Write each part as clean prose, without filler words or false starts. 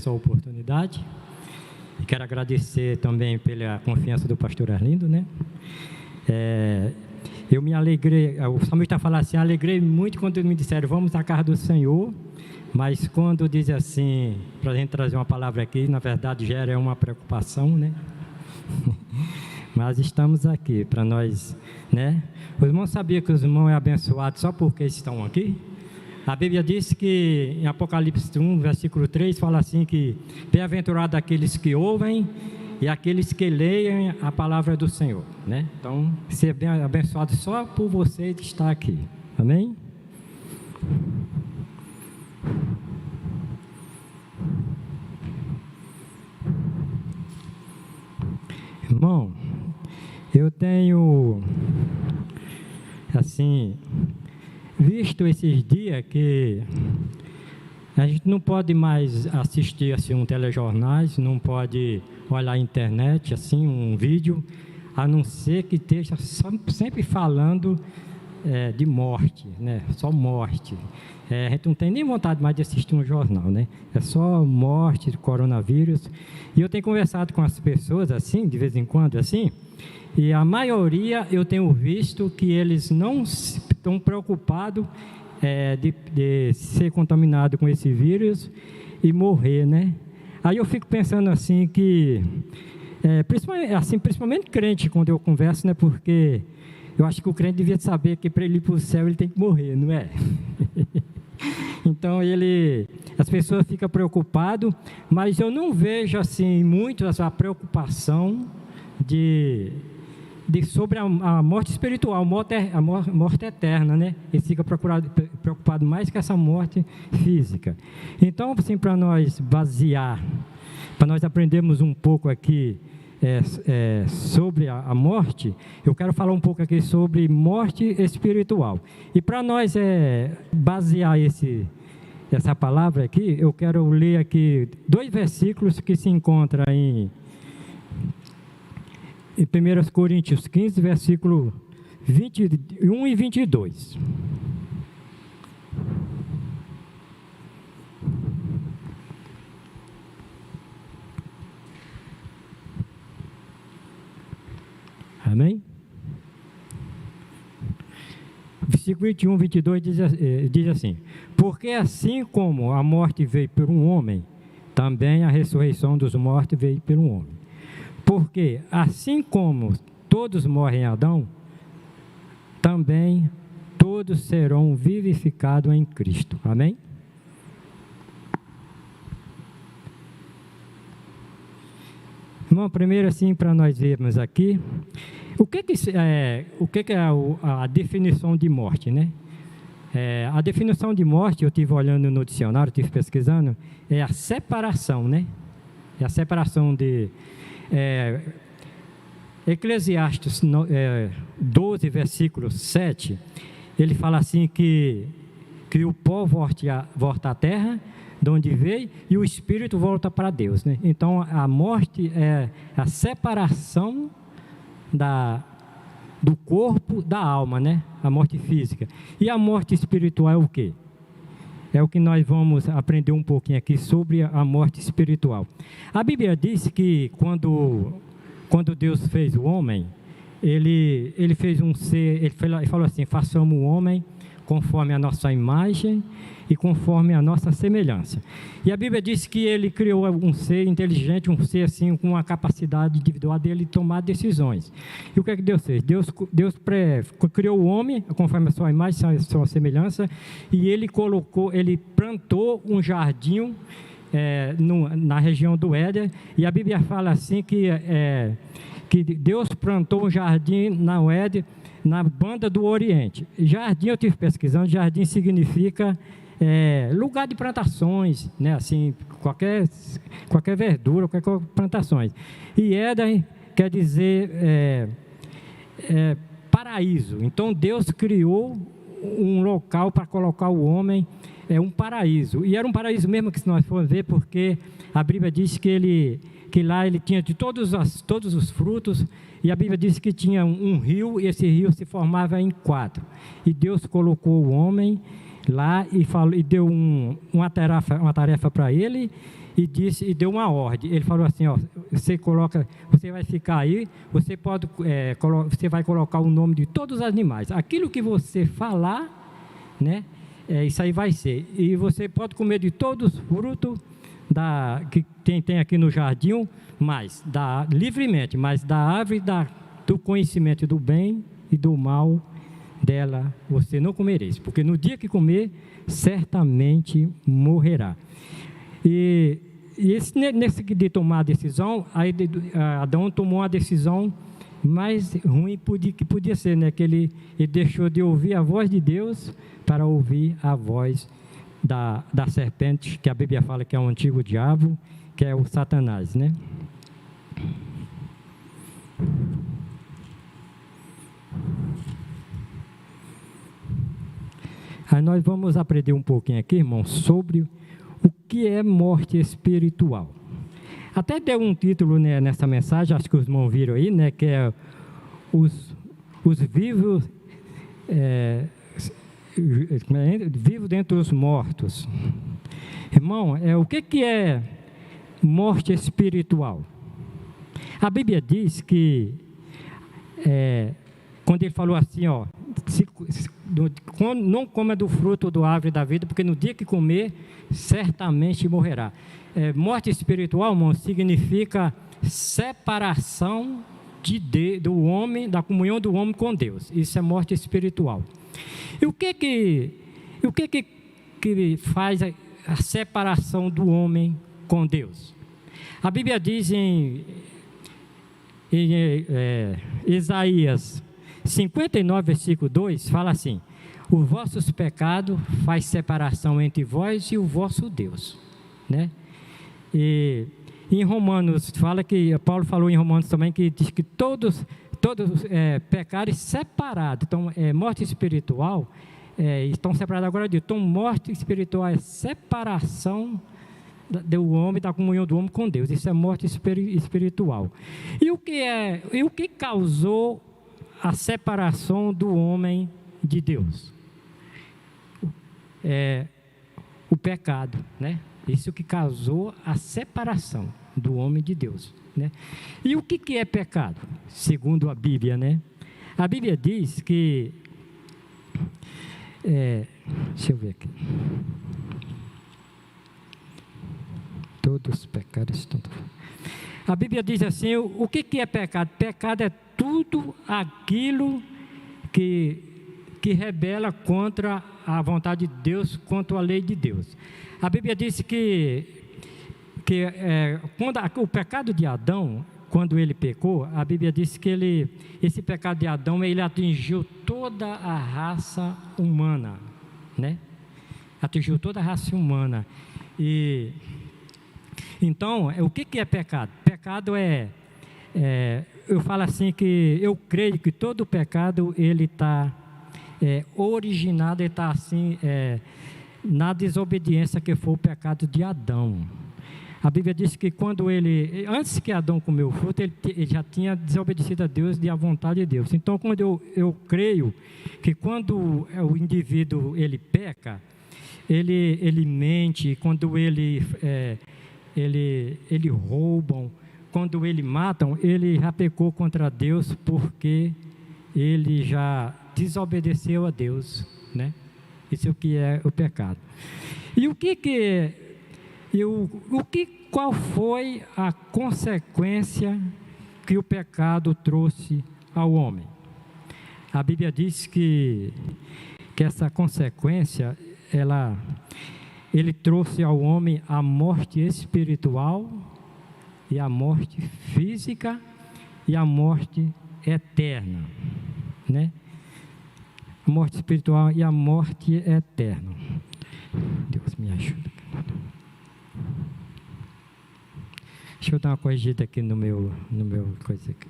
essa oportunidade. E quero agradecer também pela confiança do pastor Arlindo, né? Eu me alegrei, o salmista fala assim, alegrei muito quando me disseram, vamos à casa do Senhor, mas quando diz assim, para a gente trazer uma palavra aqui, na verdade gera uma preocupação, né? Mas estamos aqui para nós, né? Os irmãos sabiam que os irmãos é abençoado só porque estão aqui? A Bíblia diz que em Apocalipse 1, versículo 3, fala assim que bem-aventurado aqueles que ouvem e aqueles que leem a palavra do Senhor, né? Então, ser bem abençoado só por você estar aqui, amém? Irmão, eu tenho, assim, visto esses dias que a gente não pode mais assistir assim um telejornais, não pode olhar a internet, assim, um vídeo, a não ser que esteja sempre falando de morte, né? Só morte. A gente não tem nem vontade mais de assistir um jornal, né? É só morte, coronavírus. E eu tenho conversado com as pessoas assim, de vez em quando, assim, e a maioria eu tenho visto que eles não estão preocupados de ser contaminado com esse vírus e morrer, né? Aí eu fico pensando assim que, principalmente crente, quando eu converso, né? Porque eu acho que o crente devia saber que para ele ir para o céu ele tem que morrer, não é? Então as pessoas ficam preocupadas, mas eu não vejo assim muito essa preocupação sobre a morte espiritual, a morte eterna, né? Ele fica preocupado mais com essa morte física. Então, assim, para nós basear, para nós aprendermos um pouco aqui sobre a morte, eu quero falar um pouco aqui sobre morte espiritual. E para nós basear essa palavra aqui, eu quero ler aqui 2 versículos que se encontram em 1 Coríntios 15, versículo 21 e 22. Amém? Versículo 21, 22 diz assim: porque assim como a morte veio por um homem, também a ressurreição dos mortos veio por um homem. Porque assim como todos morrem em Adão, também todos serão vivificados em Cristo. Amém? Irmão, primeiro assim, para nós vermos aqui, o que é a definição de morte, né? A definição de morte, eu estive olhando no dicionário, estive pesquisando, é a separação, né? É a separação de... Eclesiastes 12, versículo 7, ele fala assim que o pó volta à terra, de onde veio, e o espírito volta para Deus, né? Então, a morte é a separação do corpo da alma, né? A morte física. E a morte espiritual é o quê? É o que nós vamos aprender um pouquinho aqui sobre a morte espiritual. A Bíblia diz que quando Deus fez o homem, ele fez um ser, ele falou assim, façamos o homem conforme a nossa imagem e conforme a nossa semelhança. E a Bíblia diz que ele criou um ser inteligente, um ser assim, com uma capacidade individual dele tomar decisões. E o que é que Deus fez? Deus criou o homem conforme a sua imagem, a sua semelhança, e ele plantou um jardim na região do Éden, e a Bíblia fala assim que Deus plantou um jardim na Éden, na banda do Oriente. Jardim, eu estive pesquisando, jardim significa lugar de plantações, né? Assim, qualquer verdura, qualquer plantações. E Éden quer dizer paraíso. Então Deus criou um local para colocar o homem, um paraíso. E era um paraíso mesmo, que se nós formos ver, porque a Bíblia diz que lá ele tinha de todos os frutos, e a Bíblia diz que tinha um rio, e esse rio se formava em 4. E Deus colocou o homem lá e falou, e deu uma tarefa para ele e deu uma ordem. Ele falou assim, ó, você vai ficar aí, você vai colocar o nome de todos os animais. Aquilo que você falar, né, isso aí vai ser. E você pode comer de todos os frutos que tem aqui no jardim, livremente, mas da árvore do conhecimento do bem e do mal dela você não comereis, porque no dia que comer, certamente morrerá. E nesse de tomar a decisão, aí Adão tomou uma decisão mais ruim que podia ser, né? Que ele deixou de ouvir a voz de Deus para ouvir a voz da serpente, que a Bíblia fala que é o antigo diabo, que é o Satanás, né? Aí nós vamos aprender um pouquinho aqui, irmão, sobre o que é morte espiritual. Até deu um título, né, nessa mensagem, acho que os irmãos viram aí, né, que é os vivos, vivos dentre os mortos. Irmão, o que é morte espiritual? A Bíblia diz que, quando ele falou assim, ó, não coma do fruto da árvore da vida, porque no dia que comer, certamente morrerá. Morte espiritual, irmão, significa separação do homem, da comunhão do homem com Deus. Isso é morte espiritual. E o que faz a separação do homem com Deus? A Bíblia diz em Isaías 59, versículo 2, fala assim: os vossos pecados faz separação entre vós e o vosso Deus, né? E em Romanos, Paulo falou em Romanos também, que diz que todos pecados separados. Então, morte espiritual, estão separados agora de. Então, morte espiritual é separação do homem, da comunhão do homem com Deus. Isso é morte espiritual. E o que causou a separação do homem de Deus? O pecado, né? Isso que causou a separação do homem de Deus, né? E o que é pecado? Segundo a Bíblia, né? A Bíblia diz que, deixa eu ver aqui. Todos os pecados estão. A Bíblia diz assim: o que é pecado? Pecado é tudo aquilo que rebela contra a vontade de Deus, contra a lei de Deus. A Bíblia diz que quando o pecado de Adão, quando ele pecou, a Bíblia diz que esse pecado de Adão, ele atingiu toda a raça humana, né? Atingiu toda a raça humana. E então, o que é pecado? Pecado eu falo assim, que eu creio que todo pecado ele está originado, ele está assim, na desobediência que foi o pecado de Adão. A Bíblia diz que antes que Adão comeu o fruto, ele já tinha desobedecido a Deus e à vontade de Deus. Então, quando eu creio que quando o indivíduo ele peca, ele mente, quando ele roubam, quando ele matam, ele já pecou contra Deus, porque ele já desobedeceu a Deus, né? Isso é o que é o pecado. E qual foi a consequência que o pecado trouxe ao homem? A Bíblia diz que essa consequência, ele trouxe ao homem a morte espiritual, e a morte física, e a morte eterna, né? A morte espiritual e a morte eterna. Deus me ajuda. Deixa eu dar uma corrigida aqui no meu coisa aqui.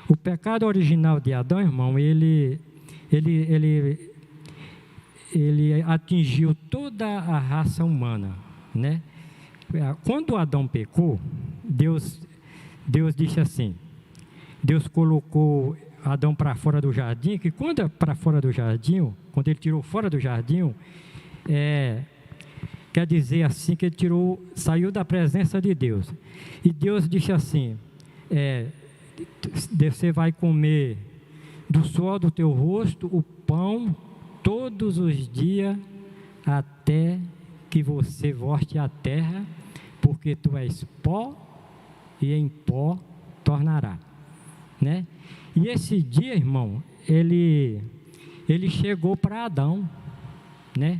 O pecado original de Adão, irmão, ele atingiu toda a raça humana, né? Quando Adão pecou, Deus disse assim, Deus colocou Adão para fora do jardim, que quando é para fora do jardim, quando ele tirou fora do jardim, quer dizer assim que ele saiu da presença de Deus. E Deus disse assim, você vai comer do suor do teu rosto o pão todos os dias, até que você volte à terra, porque tu és pó, e em pó tornará, né? E esse dia, irmão, ele chegou para Adão, né?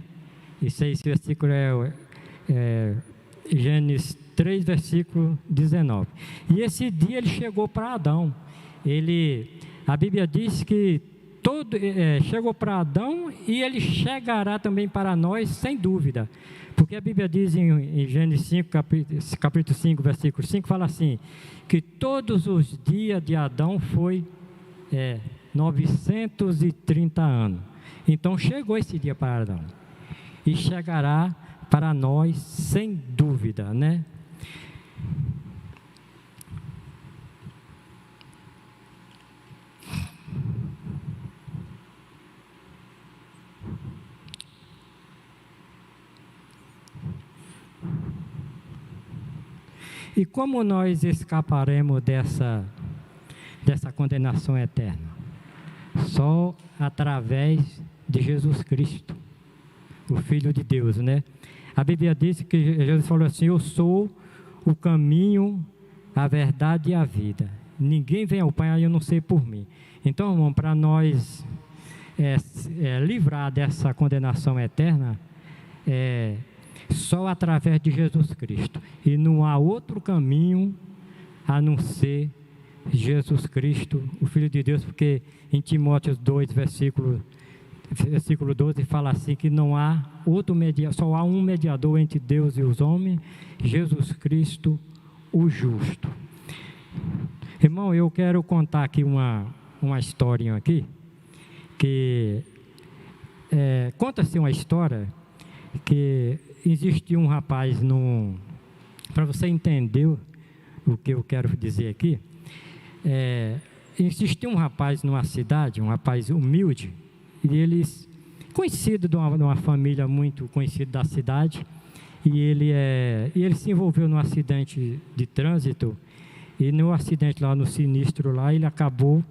Esse versículo é Gênesis 3, versículo 19. E esse dia ele chegou para Adão. A Bíblia diz que chegou para Adão e ele chegará também para nós, sem dúvida. Porque a Bíblia diz em Gênesis 5, capítulo 5, versículo 5, fala assim, que todos os dias de Adão foi 930 anos. Então chegou esse dia para Adão. E chegará para nós, sem dúvida, né? E como nós escaparemos dessa condenação eterna? Só através de Jesus Cristo, o Filho de Deus, né? A Bíblia diz que Jesus falou assim, eu sou o caminho, a verdade e a vida. Ninguém vem ao Pai a não ser por mim. Então, irmão, para nós livrar dessa condenação eterna, só através de Jesus Cristo. E não há outro caminho a não ser Jesus Cristo, o Filho de Deus, porque em Timóteo 2, versículo 12, fala assim, que não há outro mediador, só há um mediador entre Deus e os homens, Jesus Cristo, o justo. Irmão, eu quero contar aqui uma historinha aqui, que conta-se uma história que existiu um rapaz para você entender o que eu quero dizer aqui, existiu um rapaz numa cidade, um rapaz humilde, e ele, conhecido de uma família muito conhecida da cidade, e ele se envolveu num acidente de trânsito, e no acidente lá, no sinistro lá, ele acabou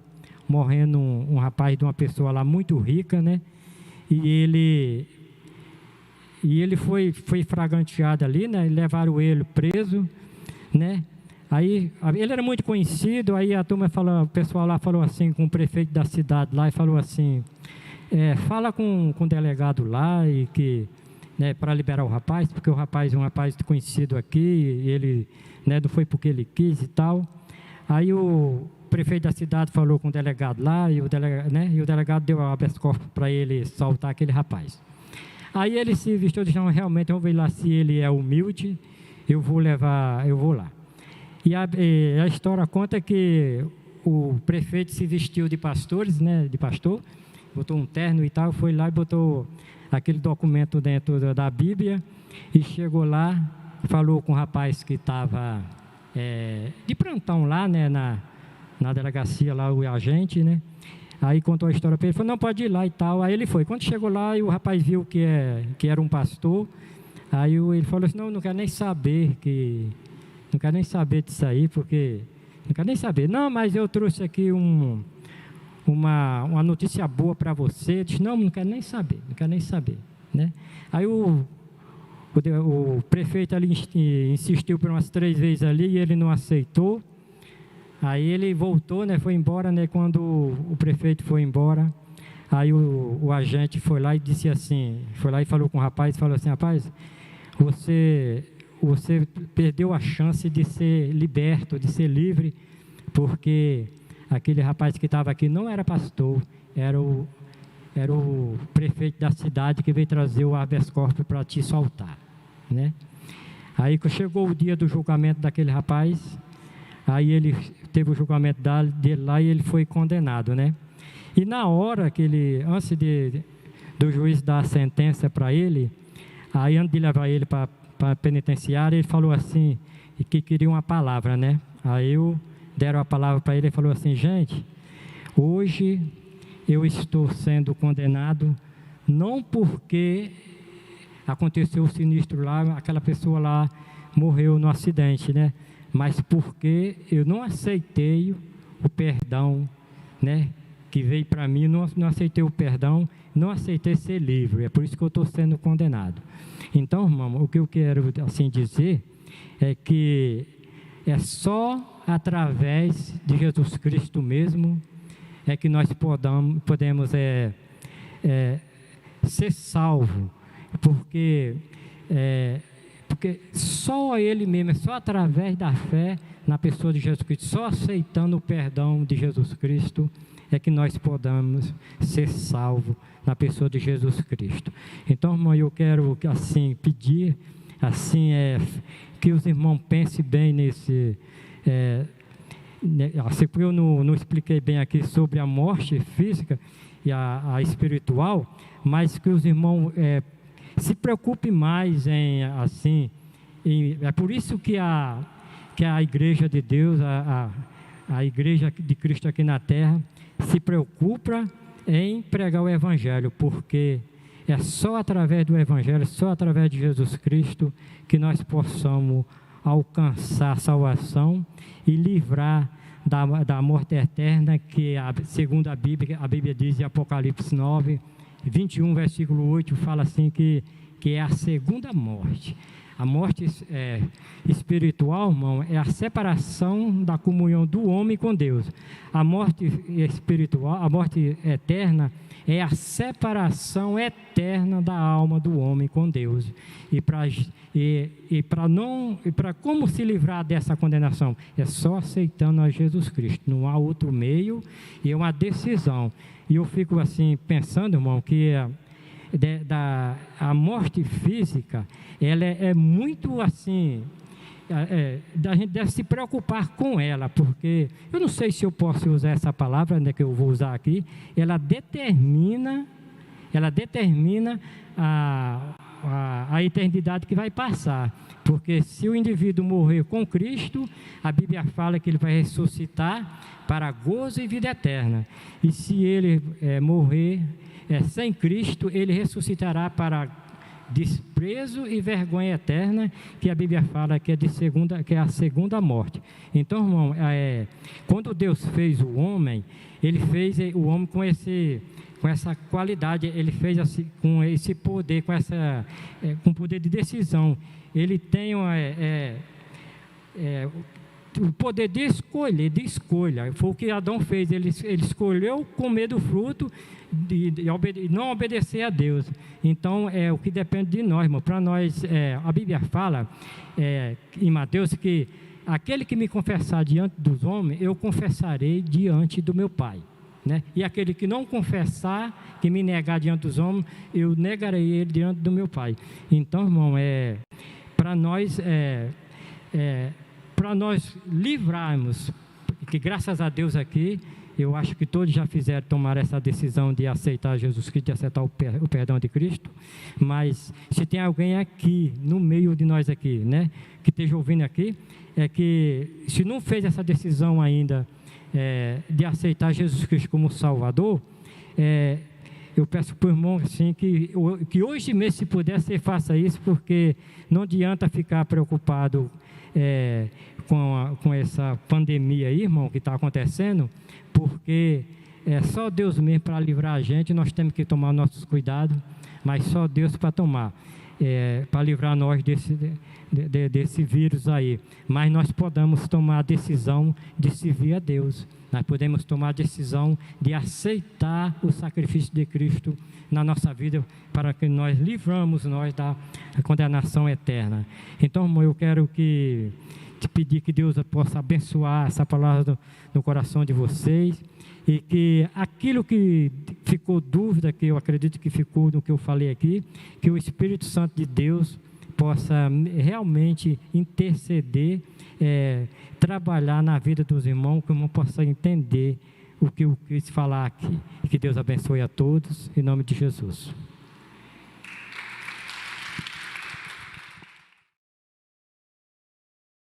morrendo um rapaz de uma pessoa lá muito rica, né? E ele foi flagranteado ali, né? Levaram ele preso, né? Aí ele era muito conhecido, aí a turma falou, o pessoal lá falou assim com o prefeito da cidade lá e falou assim, fala com o delegado lá e que, né, para liberar o rapaz, porque o rapaz é um rapaz conhecido aqui, e ele, né, não foi porque ele quis e tal. Aí o prefeito da cidade falou com o delegado lá e o delegado deu a habeas corpus para ele soltar aquele rapaz. Aí ele se vestiu e disse, realmente, eu vou ver lá se ele é humilde, eu vou lá. E a história conta que o prefeito se vestiu de pastores, né, de pastor, botou um terno e tal, foi lá e botou aquele documento dentro da Bíblia e chegou lá, falou com o rapaz que estava de plantão lá, né, na delegacia lá, o agente, né? Aí contou a história para ele, falou, não, pode ir lá e tal. Aí ele foi. Quando chegou lá, e o rapaz viu que era um pastor, aí ele falou assim, não quero nem saber disso aí, porque não quero nem saber. Não, mas eu trouxe aqui uma notícia boa para você. Ele disse, não quero nem saber, né? Aí o prefeito ali insistiu por umas 3 vezes ali e ele não aceitou. Aí ele voltou, né, foi embora, né, quando o prefeito foi embora, aí o agente foi lá e disse assim, foi lá e falou com o rapaz, falou assim, rapaz, você perdeu a chance de ser liberto, de ser livre, porque aquele rapaz que estava aqui não era pastor, era o prefeito da cidade que veio trazer o habeas corpus para te soltar, né? Aí chegou o dia do julgamento daquele rapaz, aí ele teve o julgamento dele lá e ele foi condenado, né? E na hora que antes do juiz dar a sentença para ele, aí antes de levar ele para a penitenciária, ele falou assim, que queria uma palavra, né? Aí deram a palavra para ele e falou assim, gente, Hoje eu estou sendo condenado não porque aconteceu o sinistro lá, aquela pessoa lá morreu no acidente, né? Mas porque eu não aceitei o perdão, né? Que veio para mim, não aceitei o perdão, não aceitei ser livre. É por isso que eu estou sendo condenado. Então, irmão, o que eu quero assim dizer é que é só através de Jesus Cristo mesmo é que nós podemos ser salvo, porque só Ele mesmo, é só através da fé na pessoa de Jesus Cristo, só aceitando o perdão de Jesus Cristo, é que nós podemos ser salvos na pessoa de Jesus Cristo. Então, irmão, eu quero assim pedir, assim, que os irmãos pensem bem nesse, assim, porque eu não expliquei bem aqui sobre a morte física e a espiritual, mas que os irmãos se preocupem mais em, assim, é por isso que a igreja de Deus, a igreja de Cristo aqui na terra, se preocupa em pregar o Evangelho, porque é só através do Evangelho, só através de Jesus Cristo, que nós possamos alcançar a salvação e livrar da morte eterna, que segundo a Bíblia diz em Apocalipse 9, 21, versículo 8, fala assim que é a segunda morte. A morte espiritual, irmão, é a separação da comunhão do homem com Deus. A morte espiritual, a morte eterna, é a separação eterna da alma do homem com Deus. E para como se livrar dessa condenação? É só aceitando a Jesus Cristo. Não há outro meio, e é uma decisão. E eu fico assim pensando, irmão, que a morte física, ela é muito assim, a gente deve se preocupar com ela, porque eu não sei se eu posso usar essa palavra, né, que eu vou usar aqui. Ela determina a eternidade que vai passar, porque se o indivíduo morrer com Cristo, a Bíblia fala que ele vai ressuscitar para gozo e vida eterna, e se ele morrer sem Cristo, ele ressuscitará para desprezo e vergonha eterna, que a Bíblia fala que é a segunda morte. Então, irmão, quando Deus fez o homem, Ele fez o homem com essa qualidade, Ele fez assim, com esse poder, com poder de decisão. Ele tem o poder de escolha. Foi o que Adão fez. Ele escolheu comer do fruto e não obedecer a Deus. Então, é o que depende de nós, irmão. Para nós, a Bíblia fala em Mateus que aquele que me confessar diante dos homens, eu confessarei diante do meu Pai, né? E aquele que não confessar, que me negar diante dos homens, eu negarei ele diante do meu Pai. Então, irmão, para nós livrarmos, que graças a Deus aqui, eu acho que todos já tomaram essa decisão de aceitar Jesus Cristo, de aceitar o perdão de Cristo, mas se tem alguém aqui, no meio de nós aqui, né, que esteja ouvindo aqui, que se não fez essa decisão ainda de aceitar Jesus Cristo como Salvador, eu peço para o irmão assim, que hoje mesmo, se puder, você faça isso, porque não adianta ficar preocupado com essa pandemia aí, irmão, que está acontecendo, porque é só Deus mesmo para livrar a gente. Nós temos que tomar nossos cuidados, mas só Deus para tomar, para livrar nós desse vírus aí. Mas nós podemos tomar a decisão de servir a Deus. Nós podemos tomar a decisão de aceitar o sacrifício de Cristo na nossa vida, para que nós livramos nós da condenação eterna. Então, irmão, eu quero te pedir que Deus possa abençoar essa palavra no coração de vocês, e que aquilo que ficou dúvida, que eu acredito que ficou no que eu falei aqui, que o Espírito Santo de Deus possa realmente interceder, trabalhar na vida dos irmãos, que o irmão possa entender o que eu quis falar aqui. Que Deus abençoe a todos, em nome de Jesus.